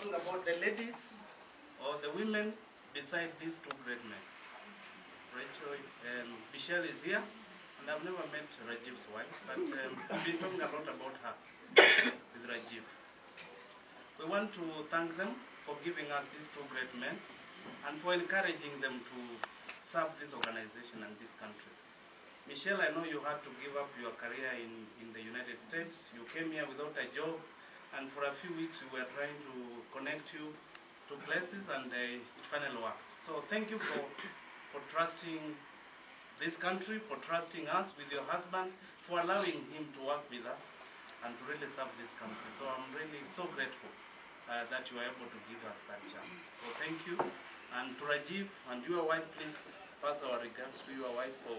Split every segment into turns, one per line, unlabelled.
talking about the ladies or the women beside these two great men. Rachel and Michelle is here, and I've never met Rajiv's wife, but we've been talking a lot about her with Rajiv. We want to thank them for giving us these two great men and for encouraging them to serve this organization and this country. Michelle, I know you had to give up your career in the United States. You came here without a job, and for a few weeks we were trying to connect you to places, and it finally worked. So thank you for trusting this country, for trusting us with your husband, for allowing him to work with us and to really serve this country. So I'm really so grateful that you are able to give us that chance. So thank you. And to Rajiv and your wife, please pass our regards to your wife for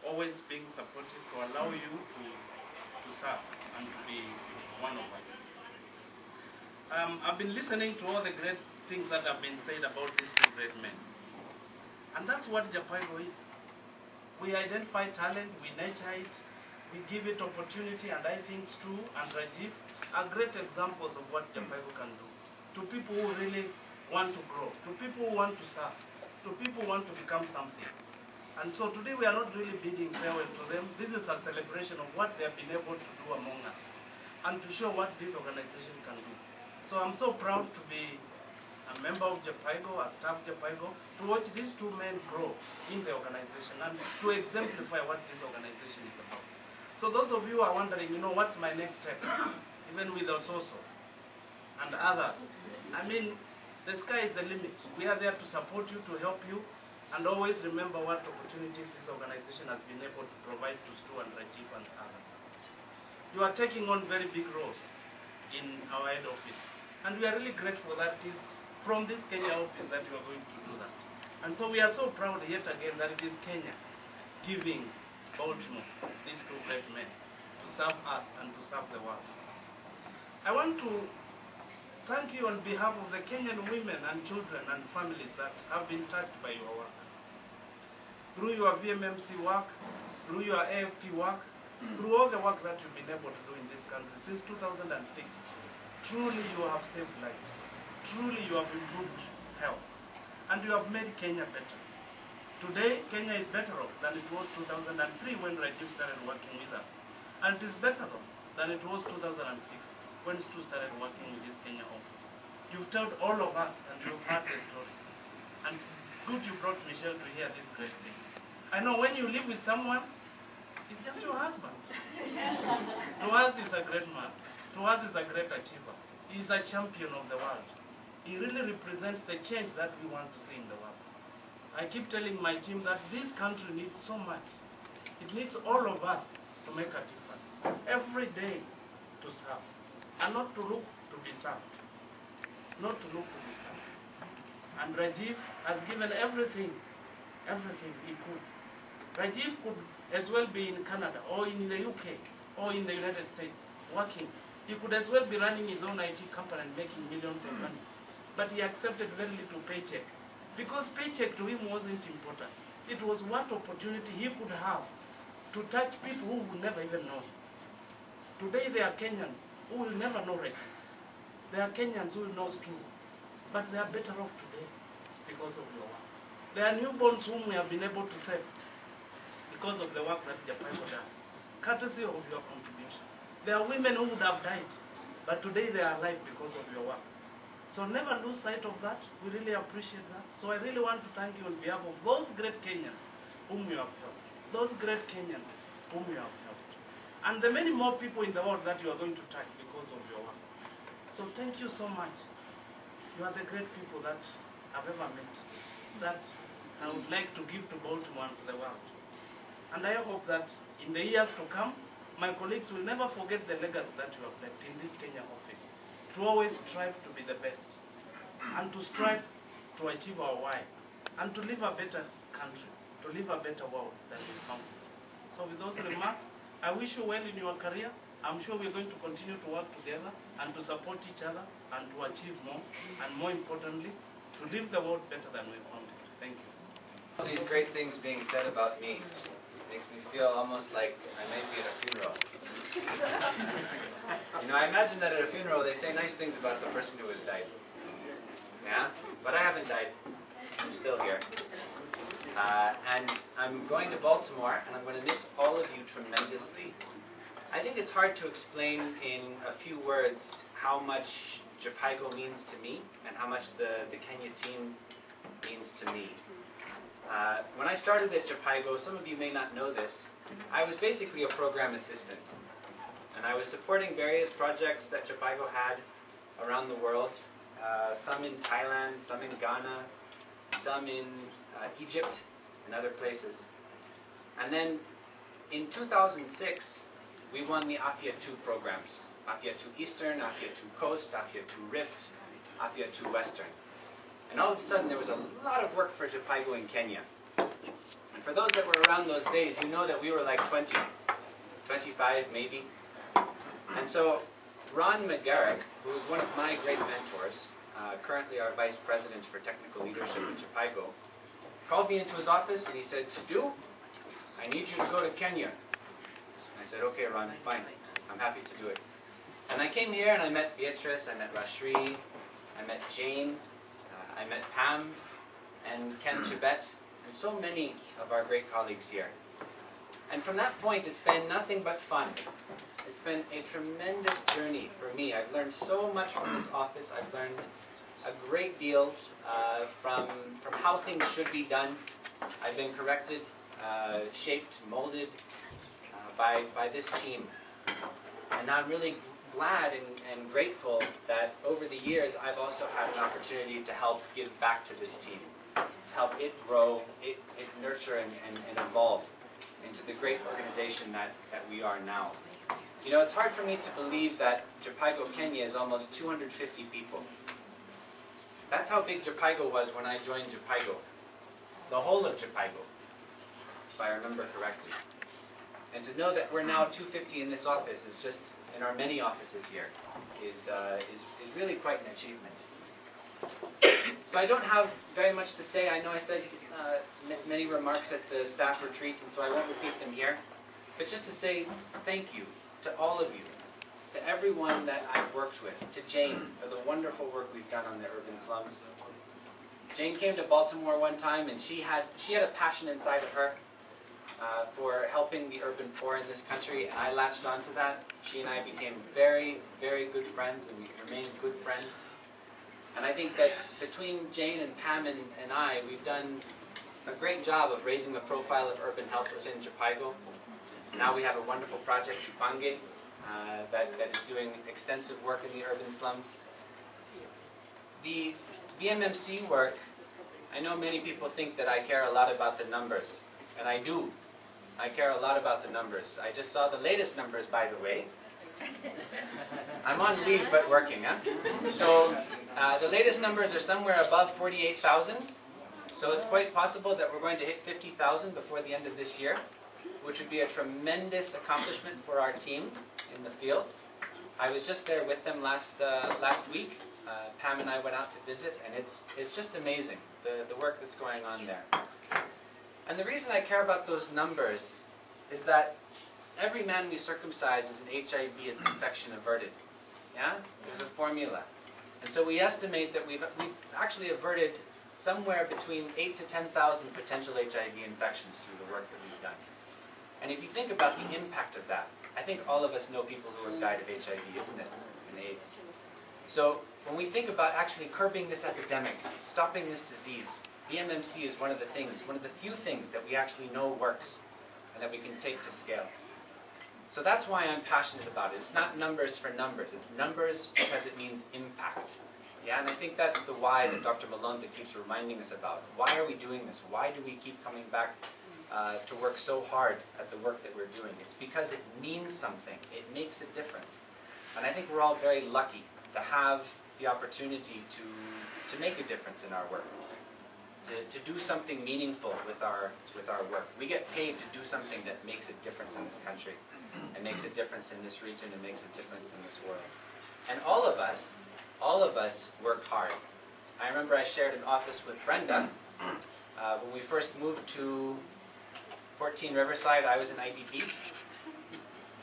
always being supportive, to allow you to serve and to be one of us. I've been listening to all the great things that have been said about these two great men. And that's what Japaigo is. We identify talent, we nurture it, we give it opportunity, and I think Stu and Rajiv are great examples of what Japaigo can do. To people who really want to grow, to people who want to serve, to people who want to become something. And so today we are not really bidding farewell to them. This is a celebration of what they have been able to do among us and to show what this organization can do. So I'm so proud to be a member of Japaigo, a staff Japaigo, to watch these two men grow in the organization and to exemplify what this organization is about. So those of you who are wondering, what's my next step, even with Ososo and others, I mean, the sky is the limit. We are there to support you, to help you, and always remember what opportunities this organization has been able to provide to Stu and Rajiv and others. You are taking on very big roles in our head office, and we are really grateful that it is from this Kenya office that you are going to do that. And so we are so proud yet again that it is Kenya giving Baltimore these two great men to serve us and to serve the world. I want to thank you on behalf of the Kenyan women and children and families that have been touched by your work. Through your VMMC work, through your AFP work, through all the work that you've been able to do in this country since 2006, truly you have saved lives. Truly you have improved health. And you have made Kenya better. Today, Kenya is better off than it was 2003 when Rajiv started working with us. And it is better off than it was 2006 when Stu started working with this Kenya office. You've told all of us and you've heard the stories. And it's good you brought Michelle to hear these great things. I know when you live with someone, it's just your husband. To us, he's a great man. To us, he's a great achiever. He's a champion of the world. He really represents the change that we want to see in the world. I keep telling my team that this country needs so much. It needs all of us to make a difference. Every day to serve. And not to look to be served. Not to look to be served. And Rajiv has given everything he could. Rajiv could as well be in Canada or in the UK or in the United States working. He could as well be running his own IT company and making millions of money. But he accepted very little paycheck. Because paycheck to him wasn't important. It was what opportunity he could have to touch people who would never even know him. Today there are Kenyans who will never know Rajiv. There are Kenyans who will know Stu. But they are better off today because of your work. There are newborns whom we have been able to save because of the work that Japaigo does, courtesy of your contribution. There are women who would have died, but today they are alive because of your work. So never lose sight of that. We really appreciate that. So I really want to thank you on behalf of those great Kenyans whom you have helped. Those great Kenyans whom you have helped. And the many more people in the world that you are going to touch because of your work. So thank you so much. You are the great people that I've ever met, that I would like to give to Baltimore and to the world. And I hope that in the years to come, my colleagues will never forget the legacy that you have left in this Kenya office, to always strive to be the best, and to strive to achieve our why, and to live a better country, to live a better world than we found. So with those remarks, I wish you well in your career. I'm sure we're going to continue to work together and to support each other and to achieve more, and more importantly, to leave the world better than we found it. Thank you.
All these great things being said about me makes me feel almost like I might be at a funeral. You know, I imagine that at a funeral they say nice things about the person who has died. Yeah? But I haven't died. I'm still here. And I'm going to Baltimore, and I'm going to miss all of you tremendously. I think it's hard to explain in a few words how much Japaigo means to me and how much the Kenya team means to me. When I started at Japaigo, some of you may not know this, I was basically a program assistant. And I was supporting various projects that Japaigo had around the world, some in Thailand, some in Ghana, some in Egypt and other places. And then in 2006, we won the AFIA 2 programs. AFIA 2 Eastern, AFIA 2 Coast, AFIA 2 Rift, AFIA 2 Western. And all of a sudden there was a lot of work for Japaigo in Kenya. And for those that were around those days, you know that we were like 20, 25 maybe. And so Ron McGarrick, who is one of my great mentors, currently our Vice President for Technical Leadership at Japaigo, called me into his office and he said, Stu, I need you to go to Kenya. I said, okay, Ron, fine. I'm happy to do it. And I came here and I met Beatrice, I met Rashri, I met Jane, I met Pam and Ken Chibet, and so many of our great colleagues here. And from that point, it's been nothing but fun. It's been a tremendous journey for me. I've learned so much from this office. I've learned a great deal from how things should be done. I've been corrected, shaped, molded by this team. And I'm really glad and grateful that over the years I've also had an opportunity to help give back to this team, to help it grow, it nurture and evolve into the great organization that we are now. You know, it's hard for me to believe that Japaigo Kenya is almost 250 people. That's how big Japaigo was when I joined Japaigo. The whole of Japaigo, if I remember correctly. And to know that we're now 250 in this office is just, in our many offices here, is really quite an achievement. So I don't have very much to say. I know I said many remarks at the staff retreat, and so I won't repeat them here. But just to say thank you to all of you, to everyone that I've worked with, to Jane for the wonderful work we've done on the urban slums. Jane came to Baltimore one time, and she had a passion inside of her for helping the urban poor in this country, and I latched onto that. She and I became very, very good friends, and we remain good friends. And I think that between Jane and Pam and I, we've done a great job of raising the profile of urban health within Japaigo. Now we have a wonderful project, Tupange, that is doing extensive work in the urban slums. The BMMC work, I know many people think that I care a lot about the numbers, and I do. I care a lot about the numbers. I just saw the latest numbers, by the way. I'm on leave but working, huh? So the latest numbers are somewhere above 48,000. So it's quite possible that we're going to hit 50,000 before the end of this year, which would be a tremendous accomplishment for our team in the field. I was just there with them last week. Pam and I went out to visit, and it's just amazing, the work that's going on there. And the reason I care about those numbers is that every man we circumcise is an HIV infection averted. Yeah? There's a formula. And so we estimate that we've actually averted somewhere between 8,000 to 10,000 potential HIV infections through the work that we've done. And if you think about the impact of that, I think all of us know people who have died of HIV, isn't it? And AIDS. So when we think about actually curbing this epidemic, stopping this disease, BMMC is one of the few things that we actually know works and that we can take to scale. So that's why I'm passionate about it. It's not numbers for numbers. It's numbers because it means impact. Yeah, and I think that's the why that Dr. Malonza keeps reminding us about. Why are we doing this? Why do we keep coming back to work so hard at the work that we're doing? It's because it means something. It makes a difference. And I think we're all very lucky to have the opportunity to make a difference in our work. To do something meaningful with our work. We get paid to do something that makes a difference in this country, and makes a difference in this region, and makes a difference in this world. And all of us work hard. I remember I shared an office with Brenda. When we first moved to 14 Riverside, I was in IDP.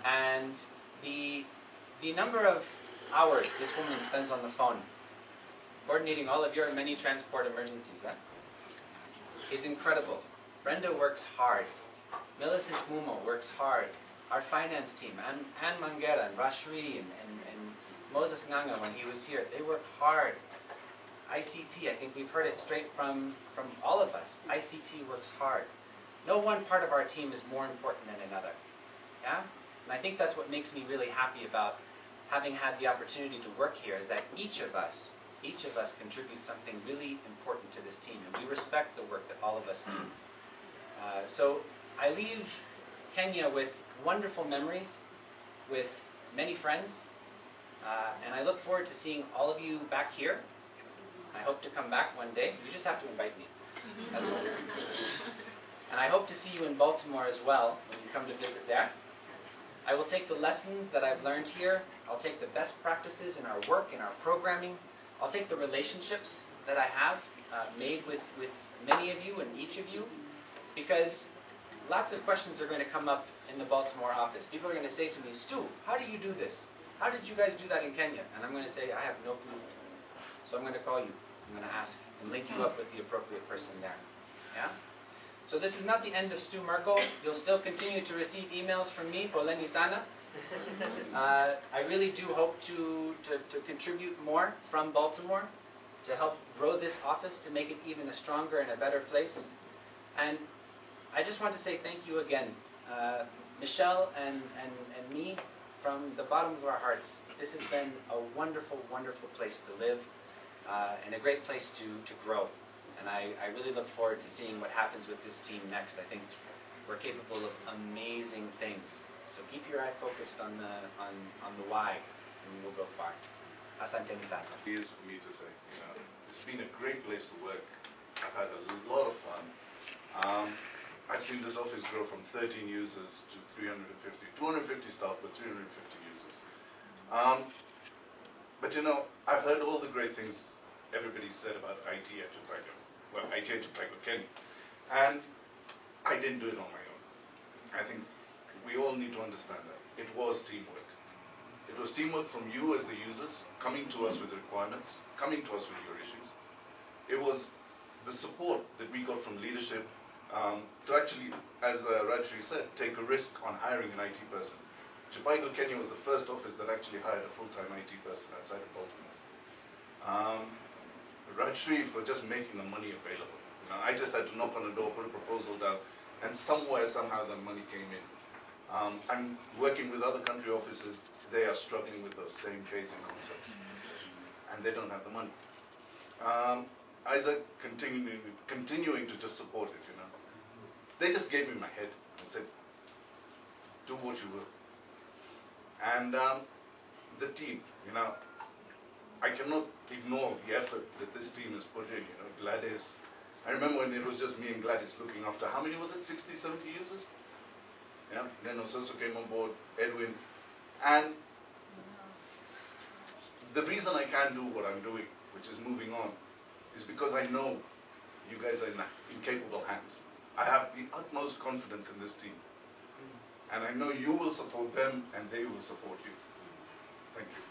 And the number of hours this woman spends on the phone coordinating all of your many transport emergencies is incredible. Brenda works hard. Millicent Mumo works hard. Our finance team, Anne Mangera and Rashri and Moses Nganga when he was here, they work hard. ICT, I think we've heard it straight from all of us. ICT works hard. No one part of our team is more important than another. Yeah? And I think that's what makes me really happy about having had the opportunity to work here, is that each of us contributes something really important to this team, and we respect the work that all of us do. So I leave Kenya with wonderful memories, with many friends, and I look forward to seeing all of you back here. I hope to come back one day. You just have to invite me. That's all. And I hope to see you in Baltimore as well when you come to visit there. I will take the lessons that I've learned here. I'll take the best practices in our work, in our programming. I'll take the relationships that I have made with many of you and each of you, because lots of questions are going to come up in the Baltimore office. People are going to say to me, Stu, how do you do this? How did you guys do that in Kenya? And I'm going to say, I have no clue. So I'm going to call you. I'm going to ask and link you up with the appropriate person there. Yeah? So this is not the end of Stu Merkel. You'll still continue to receive emails from me, Poleni Sana. I really do hope to contribute more from Baltimore to help grow this office, to make it even a stronger and a better place. And I just want to say thank you again. Michelle and me, from the bottom of our hearts, this has been a wonderful, wonderful place to live and a great place to grow. And I really look forward to seeing what happens with this team next. I think we're capable of amazing things. So keep your eye focused on the why, and we'll go far. Asante sana.
It is for me to say. It's been a great place to work. I've had a lot of fun. I've seen this office grow from 13 users to 350, 250 staff, but 350 users. But I've heard all the great things everybody said about IT at Tobago. Well, IT at Tobago Kenya. And I didn't do it on my own. I think we all need to understand that. It was teamwork. It was teamwork from you as the users, coming to us with requirements, coming to us with your issues. It was the support that we got from leadership to actually, as Rajri said, take a risk on hiring an IT person. Tobago Kenya was the first office that actually hired a full-time IT person outside of Baltimore. Rajri for just making the money available. I just had to knock on the door, put a proposal down, and somehow the money came in. I'm working with other country offices. They are struggling with those same basic concepts, and they don't have the money. Isaac continuing to just support it. They just gave me my head and said, do what you will. And the team, I cannot ignore the effort that this team has put in. Gladys, I remember when it was just me and Gladys looking after, how many was it, 60, 70 users? Yeah. Then Ososo came on board, Edwin. And the reason I can't do what I'm doing, which is moving on, is because I know you guys are in capable hands. I have the utmost confidence in this team. And I know you will support them and they will support you. Thank you.